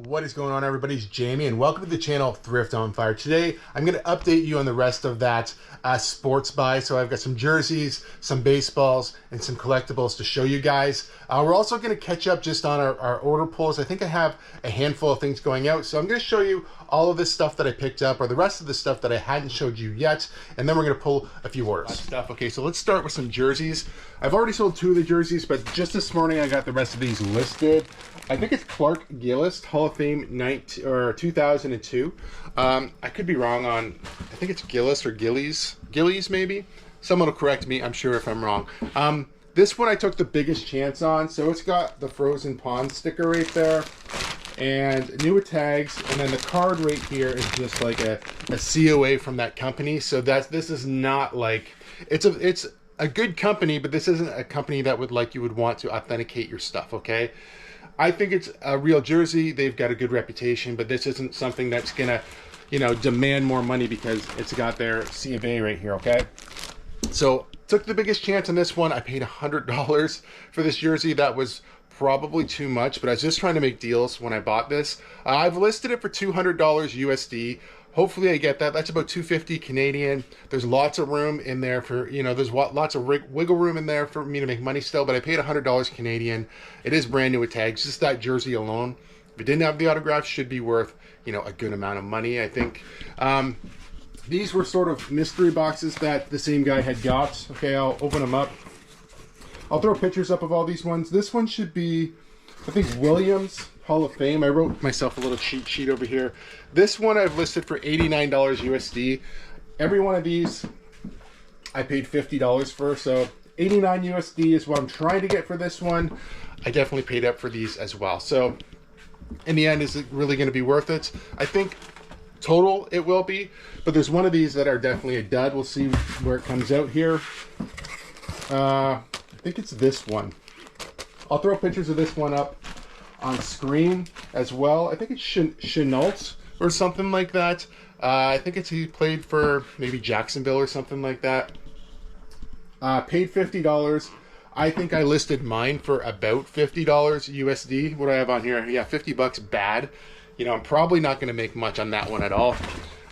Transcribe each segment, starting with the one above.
What is going on, everybody? It's Jamie, and welcome to the channel Thrift on Fire. Today, I'm going to update you on the rest of that sports buy. So I've got some jerseys, some baseballs, and some collectibles to show you guys. We're also going to catch up just on our order pulls. I think I have a handful of things going out. So I'm going to show you all of this stuff that I picked up, or the rest of the stuff that I hadn't showed you yet, and then we're going to pull a few orders. Okay, so let's start with some jerseys. I've already sold 2 of the jerseys, but just this morning I got the rest of these listed. I think it's Clark Gillis, Hall of Fame 2002. I could be wrong on, I think it's Gillis or Gillies maybe. Someone will correct me, I'm sure, if I'm wrong. This one I took the biggest chance on, so it's got the Frozen Pond sticker right there, and new with tags, and then the card right here is just like a COA from that company. So this is not like, it's a good company, but this isn't a company that you would want to authenticate your stuff, okay? I think it's a real jersey. They've got a good reputation, but this isn't something that's gonna, demand more money because it's got their C of A right here, okay? So took the biggest chance on this one. I paid $100 for this jersey. That was probably too much, but I was just trying to make deals when I bought this. I've listed it for $200 USD. Hopefully I get that. That's about $250 Canadian. There's lots of room in there for, there's lots of wiggle room in there for me to make money still, but I paid $100 Canadian. It is brand new with tags. Just that jersey alone, if it didn't have the autograph, should be worth, a good amount of money, I think. These were sort of mystery boxes that the same guy had got. Okay, I'll open them up. I'll throw pictures up of all these ones. This one should be, I think, Williams Hall of Fame. I wrote myself a little cheat sheet over here. This one I've listed for $89 USD. Every one of these I paid $50 for, so $89 USD is what I'm trying to get for this one. I definitely paid up for these as well. So in the end, is it really going to be worth it? I think total it will be, but there's one of these that are definitely a dud. We'll see where it comes out here. I think it's this one. I'll throw pictures of this one up on screen as well. I think it's Chenault or something like that. I think he played for maybe Jacksonville or something like that. Paid $50. I think I listed mine for about $50 USD. What do I have on here? Yeah, 50 bucks bad. I'm probably not going to make much on that one at all.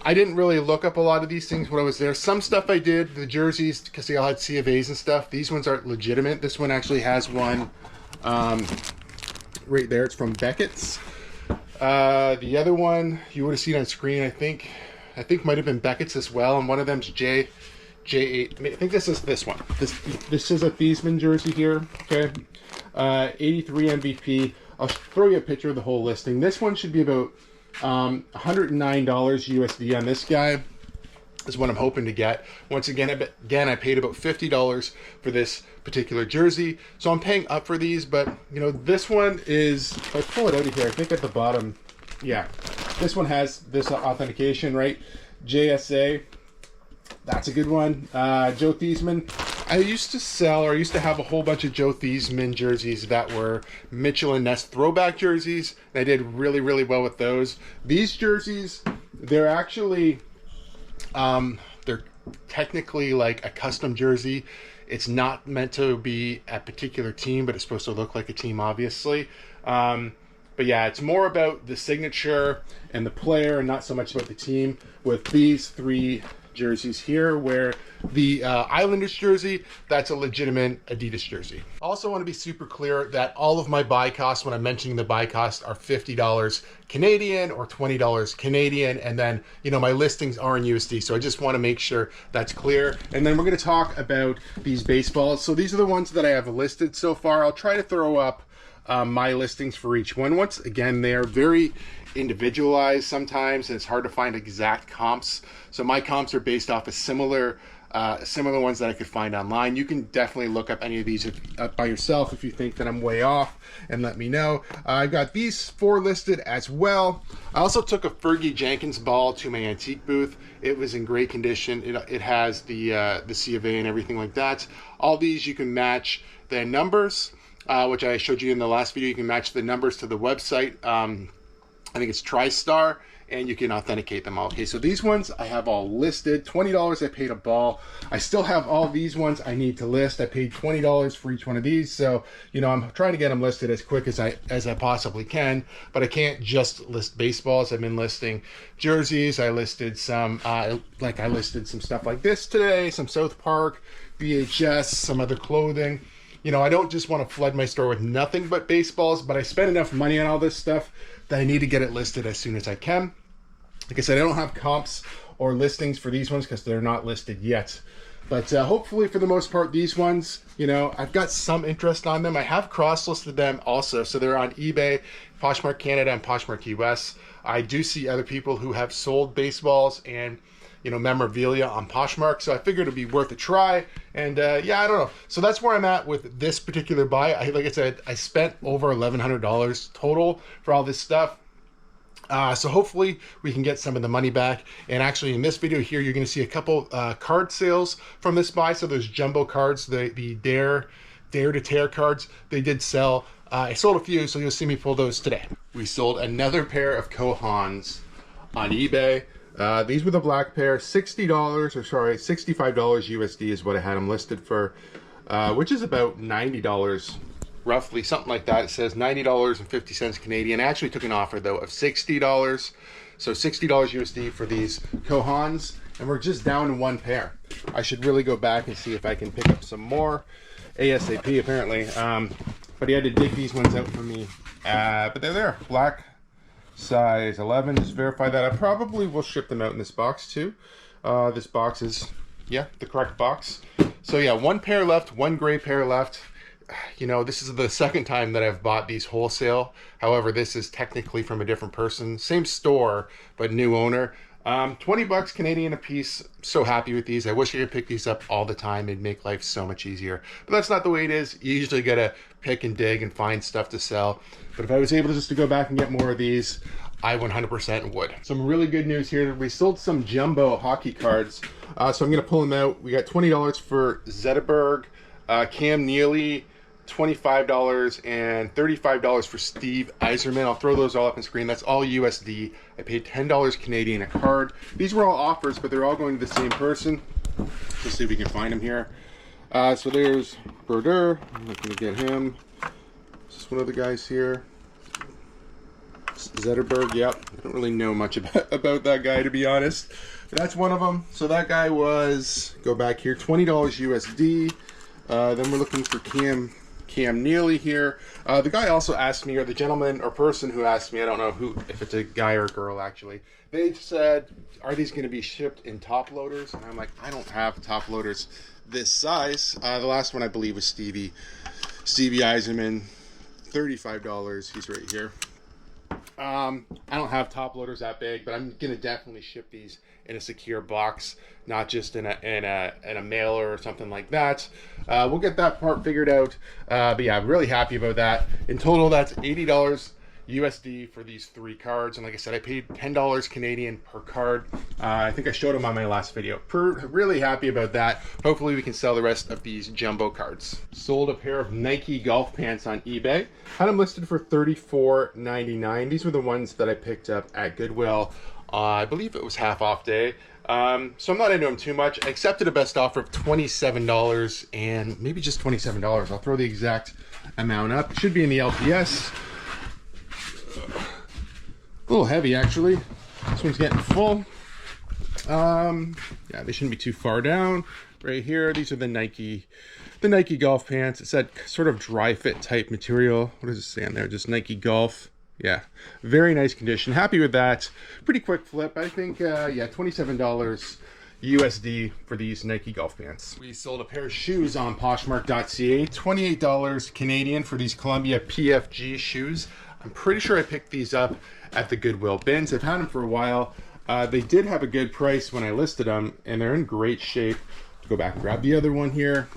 I didn't really look up a lot of these things when I was there. Some stuff I did, the jerseys, because they all had C of A's and stuff. These ones aren't legitimate. This one actually has one right there. It's from Beckett's. The other one you would have seen on screen, I think might have been Beckett's as well, and one of them's J8. I think this is this one. This is a Thiesman jersey here. Okay, 83 MVP. I'll throw you a picture of the whole listing. This one should be about $109 USD on this guy. Is what I'm hoping to get. Once again, I paid about $50 for this particular jersey, so I'm paying up for these. But this one is, if I pull it out of here, I think at the bottom, yeah, this one has this authentication, right? JSA, that's a good one. Joe Thiesman. I used to have a whole bunch of Joe Thiesman jerseys that were Mitchell and Ness throwback jerseys, and I did really, really well with those. These jerseys, they're actually, they're technically like a custom jersey. It's not meant to be a particular team, but it's supposed to look like a team, obviously. But yeah, it's more about the signature and the player, and not so much about the team. With these 3 jerseys here, where the Islanders jersey, that's a legitimate Adidas jersey. Also want to be super clear that all of my buy costs, when I'm mentioning the buy costs, are $50 Canadian or $20 Canadian, and then my listings are in USD, so I just want to make sure that's clear. And then we're going to talk about these baseballs. So these are the ones that I have listed so far. I'll try to throw up my listings for each one. Once again, they are very individualized sometimes, and it's hard to find exact comps. So my comps are based off of similar ones that I could find online. You can definitely look up any of these by yourself if you think that I'm way off, and let me know. I've got these 4 listed as well. I also took a Fergie Jenkins ball to my antique booth. It was in great condition. It has the C of A and everything like that. All these you can match the numbers, which I showed you in the last video. You can match the numbers to the website. I think it's TriStar, and you can authenticate them all. Okay, so these ones I have all listed. $20 I paid a ball. I still have all these ones I need to list. I paid $20 for each one of these. So, you know, I'm trying to get them listed as quick as I possibly can, but I can't just list baseballs. I've been listing jerseys. I listed some, I listed some stuff like this today, some South Park, VHS, some other clothing. You know, I don't just want to flood my store with nothing but baseballs, but I spend enough money on all this stuff that I need to get it listed as soon as I can. Like I said, I don't have comps or listings for these ones because they're not listed yet. But hopefully, for the most part, these ones, you know, I've got some interest on them. I have cross-listed them also. So they're on eBay, Poshmark Canada, and Poshmark US. I do see other people who have sold baseballs and, you know, memorabilia on Poshmark. So I figured it'd be worth a try. And yeah, I don't know. So that's where I'm at with this particular buy. Like I said, I spent over $1,100 total for all this stuff. So hopefully we can get some of the money back. And actually in this video here, you're going to see a couple card sales from this buy. So there's jumbo cards, the Dare to Tear cards. They did sell. I sold a few, so you'll see me pull those today. We sold another pair of Cohans on eBay. These were the black pair, $65 USD is what I had them listed for, which is about $90 roughly, something like that. It says $90.50 Canadian. I actually took an offer though of $60, so $60 USD for these Cohans, and we're just down to one pair. I should really go back and see if I can pick up some more ASAP apparently, but he had to dig these ones out for me, but they're there, black, size 11. Just verify that. I probably will ship them out in this box too. This box is, yeah, the correct box. So yeah, one pair left, one gray pair left. You know, this is the second time that I've bought these wholesale. However, this is technically from a different person, same store but new owner. 20 bucks Canadian a piece. So happy with these. I wish I could pick these up all the time. It'd make life so much easier, but that's not the way it is. You usually gotta pick and dig and find stuff to sell. But if I was able to go back and get more of these, I 100% would. Some really good news here. We sold some jumbo hockey cards, so I'm gonna pull them out. We got $20 for Zetterberg, Cam Neely, $25, and $35 for Steve Yzerman. I'll throw those all up on screen. That's all USD. I paid $10 Canadian a card. These were all offers, but they're all going to the same person. Let's see if we can find him here. So there's Brodeur. I'm not gonna get him. Is this one of the guys here? Zetterberg, yep. I don't really know much about that guy, to be honest. But that's one of them. So that guy was, go back here, $20 USD. Then we're looking for Cam Neely here. The guy also asked me, or the gentleman or person who asked me, I don't know who, if it's a guy or a girl actually, they said, are these going to be shipped in top loaders? And I'm like, I don't have top loaders this size. The last one I believe was Stevie Yzerman, $35. He's right here. I don't have top loaders that big, but I'm gonna definitely ship these in a secure box, not just in a mailer or something like that. We'll get that part figured out. But yeah, I'm really happy about that. In total, that's $80 USD for these 3 cards, and like I said, I paid $10 Canadian per card. I think I showed them on my last video. Really happy about that. Hopefully we can sell the rest of these jumbo cards. Sold a pair of Nike golf pants on eBay. Had them listed for $34.99. These were the ones that I picked up at Goodwill. I believe it was half off day. So I'm not into them too much. I accepted a best offer of $27 and maybe just $27. I'll throw the exact amount up. It should be in the LPS. A little heavy actually. This one's getting full. Yeah, they shouldn't be too far down. Right here, these are the Nike golf pants. It's that sort of dry fit type material. What does it say on there? Just Nike Golf. Yeah, very nice condition. Happy with that. Pretty quick flip. I think, yeah, $27 USD for these Nike golf pants. We sold a pair of shoes on Poshmark.ca. $28 Canadian for these Columbia PFG shoes. I'm pretty sure I picked these up at the Goodwill bins. I've had them for a while. They did have a good price when I listed them, and they're in great shape. Go back and grab the other one here.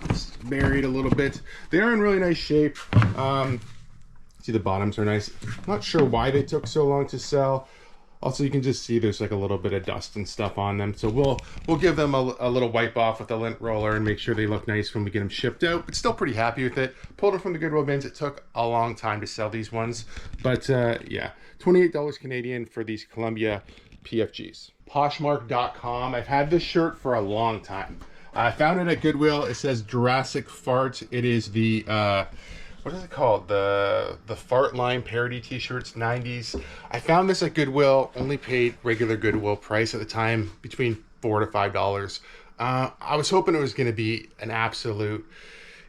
It's buried a little bit. They are in really nice shape. See, the bottoms are nice. Not sure why they took so long to sell. Also, you can just see there's like a little bit of dust and stuff on them. So we'll give them a little wipe off with a lint roller and make sure they look nice when we get them shipped out. But still pretty happy with it. Pulled them from the Goodwill bins. It took a long time to sell these ones. But yeah, $28 Canadian for these Columbia PFGs. Poshmark.com. I've had this shirt for a long time. I found it at Goodwill. It says Jurassic Fart. It is the what is it called? The Fart Line parody t-shirts, 90s. I found this at Goodwill, only paid regular Goodwill price at the time, between $4 to $5. I was hoping it was going to be an absolute,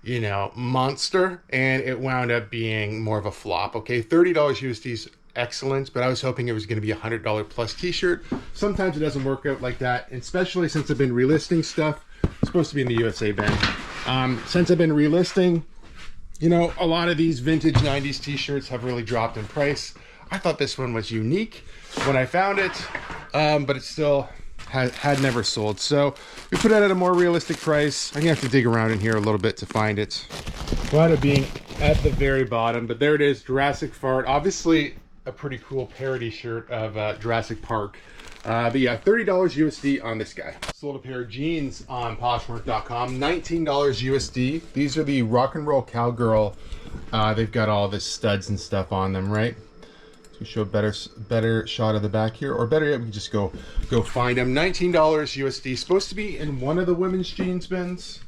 you know, monster, and it wound up being more of a flop. Okay, $30 USD is excellent, but I was hoping it was going to be a $100 plus t-shirt. Sometimes it doesn't work out like that, especially since I've been relisting stuff. It's supposed to be in the USA bin. Since I've been relisting, you know, a lot of these vintage 90s t-shirts have really dropped in price. I thought this one was unique when I found it, but it still had never sold. So we put it at a more realistic price. I'm gonna have to dig around in here a little bit to find it. Wound up being at the very bottom, but there it is, Jurassic Fart. Obviously a pretty cool parody shirt of Jurassic Park. But yeah, $30 USD on this guy. Sold a pair of jeans on Poshmark.com, $19 USD. These are the Rock and Roll Cowgirl. They've got all the studs and stuff on them, right? So show a better shot of the back here, or better yet, we can just go find them. $19 USD. Supposed to be in one of the women's jeans bins.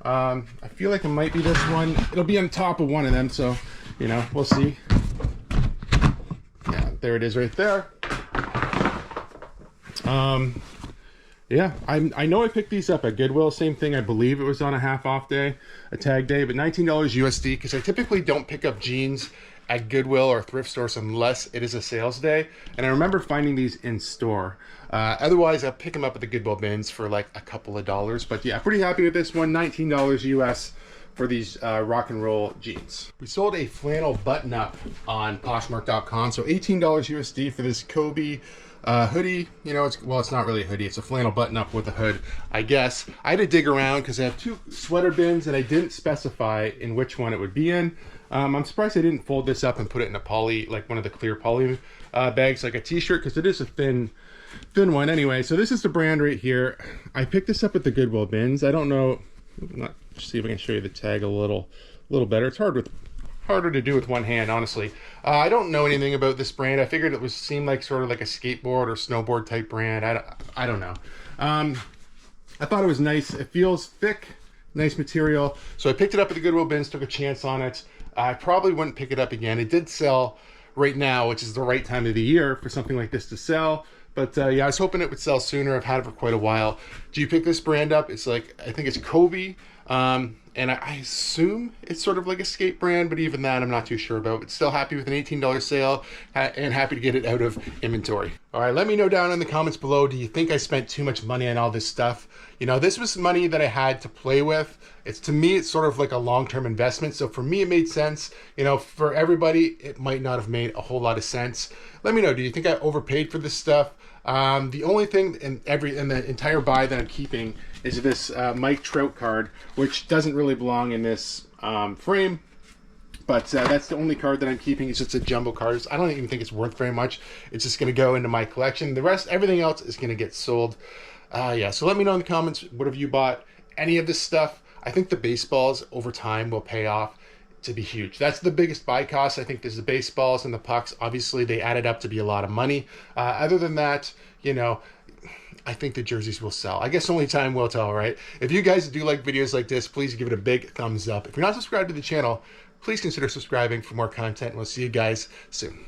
I feel like it might be this one. It'll be on top of one of them, so you know, we'll see. Yeah, there it is right there. Yeah, I know I picked these up at Goodwill. Same thing, I believe it was on a half off day, a tag day, but $19 USD, because I typically don't pick up jeans at Goodwill or thrift stores unless it is a sales day. And I remember finding these in store. Otherwise, I pick them up at the Goodwill bins for like a couple of dollars. But yeah, pretty happy with this one. $19 US for these rock and roll jeans. We sold a flannel button up on Poshmark.com. So $18 USD for this Kobe hoodie. You know, it's not really a hoodie, it's a flannel button up with a hood, I guess. I had to dig around because I have two sweater bins and I didn't specify in which one it would be in. I'm surprised I didn't fold this up and put it in a poly, like one of the clear poly bags, like a t-shirt, because it is a thin one. Anyway, so this is the brand right here. I picked this up at the Goodwill bins. I don't know, see if I can show you the tag a little better. It's harder to do with one hand, honestly. I don't know anything about this brand. I figured it seemed like sort of like a skateboard or snowboard type brand. I don't know. I thought it was nice. It feels thick, nice material. So I picked it up at the Goodwill bins, took a chance on it. I probably wouldn't pick it up again. It did sell right now, which is the right time of the year for something like this to sell. But yeah, I was hoping it would sell sooner. I've had it for quite a while. Do you pick this brand up? It's like, I think it's Kobe. And I assume it's sort of like a skate brand, but even that I'm not too sure about. But still happy with an $18 sale and happy to get it out of inventory. All right, let me know down in the comments below, do you think I spent too much money on all this stuff? You know, this was money that I had to play with. To me, it's sort of like a long-term investment. So for me, it made sense. You know, for everybody, it might not have made a whole lot of sense. Let me know, do you think I overpaid for this stuff? The only thing in the entire buy that I'm keeping is this Mike Trout card, which doesn't really belong in this frame, but that's the only card that I'm keeping. It's just a jumbo card. I don't even think it's worth very much. It's just going to go into my collection. The rest, everything else is going to get sold. Yeah, so let me know in the comments, what have you bought? Any of this stuff? I think the baseballs over time will pay off to be huge. That's the biggest buy cost. I think there's the baseballs and the pucks. Obviously, they added up to be a lot of money. Other than that, you know, I think the jerseys will sell. I guess only time will tell, right? If you guys do like videos like this, please give it a big thumbs up. If you're not subscribed to the channel, please consider subscribing for more content. We'll see you guys soon.